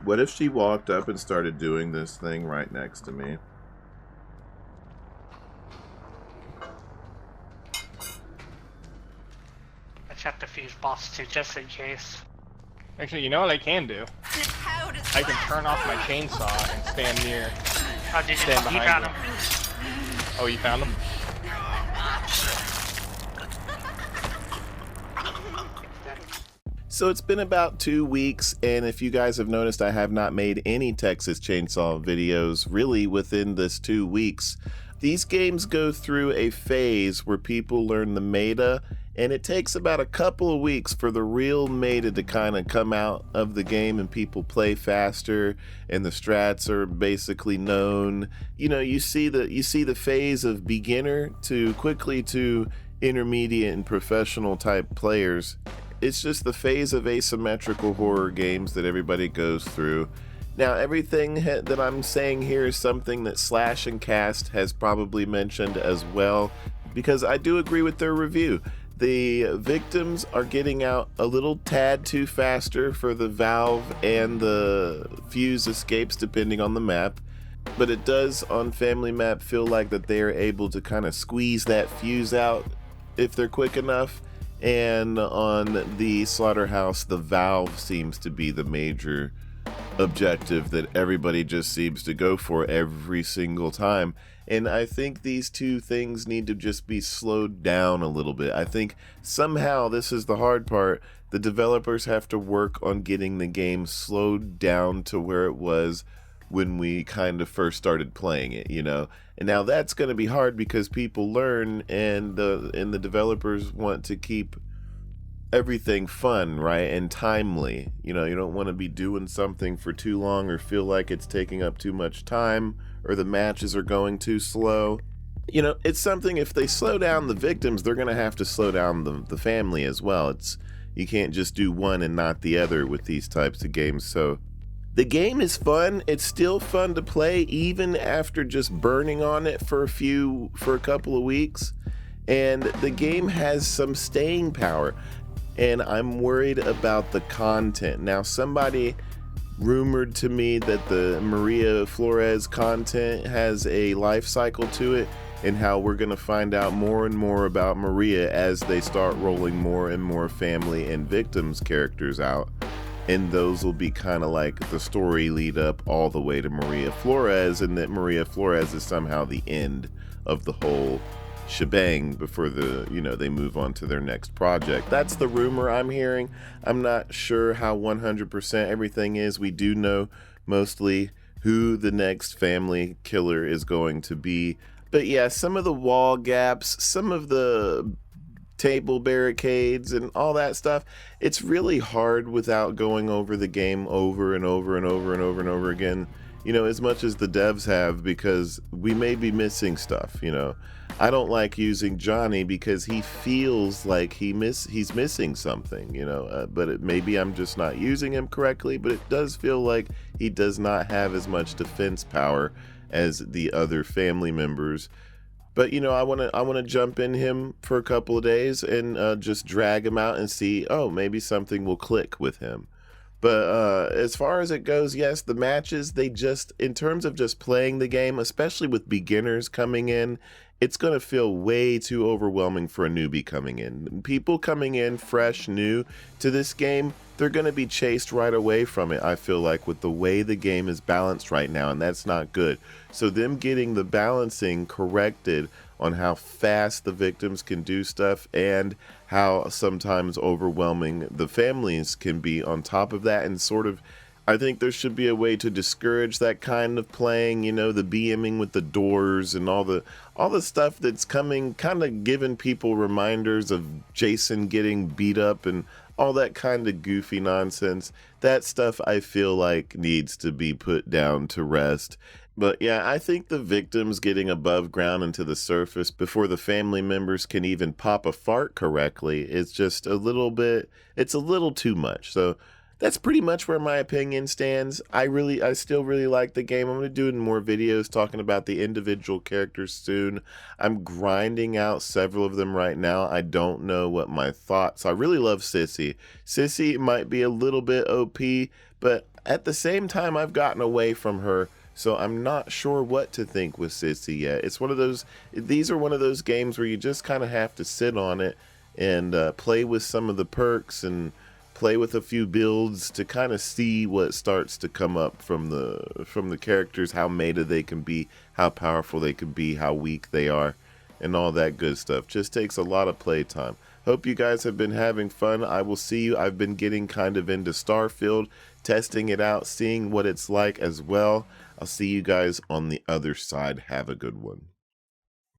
What if she walked up and started doing this thing right next to me? I checked the fuse box too, just in case. Actually, you know what I can do? I can turn off my chainsaw and stand near. Oh, did you Stand found behind him? Oh, you found him? So it's been about 2 weeks, and if you guys have noticed, I have not made any Texas Chainsaw videos really within this 2 weeks. These games go through a phase where people learn the meta, and it takes about a couple of weeks for the real meta to kind of come out of the game and people play faster and the strats are basically known. You know, you see the phase of beginner to quickly to intermediate and professional type players. It's just the phase of asymmetrical horror games that everybody goes through. Now, everything that I'm saying here is something that Slash and Cast has probably mentioned as well, because I do agree with their review. The victims are getting out a little tad too faster for the valve and the fuse escapes depending on the map, but it does on Family Map feel like that they are able to kind of squeeze that fuse out if they're quick enough. And on the Slaughterhouse, the valve seems to be the major objective that everybody just seems to go for every single time. And I think these two things need to just be slowed down a little bit. I think somehow, this is the hard part, the developers have to work on getting the game slowed down to where it was when we kind of first started playing it, you know. And now that's going to be hard because people learn, and the developers want to keep everything fun, right, and timely. You know, you don't want to be doing something for too long or feel like it's taking up too much time or the matches are going too slow. You know, it's something, if they slow down the victims, they're going to have to slow down the family as well. You can't just do one and not the other with these types of games. So the game is fun. It's still fun to play even after just burning on it for a couple of weeks. And the game has some staying power. And I'm worried about the content. Now, somebody rumored to me that the Maria Flores content has a life cycle to it, and how we're going to find out more and more about Maria as they start rolling more and more family and victims characters out. And those will be kind of like the story lead up all the way to Maria Flores, and that Maria Flores is somehow the end of the whole shebang before they move on to their next project. That's the rumor I'm hearing. I'm not sure how 100% everything is. We do know mostly who the next family killer is going to be. But yeah, some of the wall gaps, some of the table barricades and all that stuff, it's really hard without going over the game over and over and over and over and over again, you know, as much as the devs have, because we may be missing stuff, you know. I don't like using Johnny because he feels like he's missing something, you know, but maybe I'm just not using him correctly, but it does feel like he does not have as much defense power as the other family members. But, you know, I want to jump in him for a couple of days and just drag him out and see, oh, maybe something will click with him. But as far as it goes, yes, the matches, in terms of just playing the game, especially with beginners coming in, it's going to feel way too overwhelming for a newbie coming in. People coming in fresh, new to this game, they're going to be chased right away from it, I feel like, with the way the game is balanced right now, and that's not good. So them getting the balancing corrected on how fast the victims can do stuff and how sometimes overwhelming the families can be on top of that, and sort of, I think there should be a way to discourage that kind of playing, you know, the BMing with the doors and all the stuff that's coming, kind of giving people reminders of Jason getting beat up and all that kind of goofy nonsense. That stuff I feel like needs to be put down to rest. But yeah, I think the victims getting above ground into the surface before the family members can even pop a fart correctly is just it's a little too much. So that's pretty much where my opinion stands. I still really like the game. I'm going to do more videos talking about the individual characters soon. I'm grinding out several of them right now. I don't know what my thoughts. I really love Sissy. Sissy might be a little bit OP, but At the same time, I've gotten away from her, so I'm not sure what to think with Sissy yet. It's one of those, these are one of those games where you just kind of have to sit on it and play with some of the perks and play with a few builds to kind of see what starts to come up from the characters, how meta they can be, how powerful they can be, how weak they are, and all that good stuff. Just takes a lot of playtime. Hope you guys have been having fun. I will see you. I've been getting kind of into Starfield, testing it out, seeing what it's like as well. I'll see you guys on the other side. Have a good one.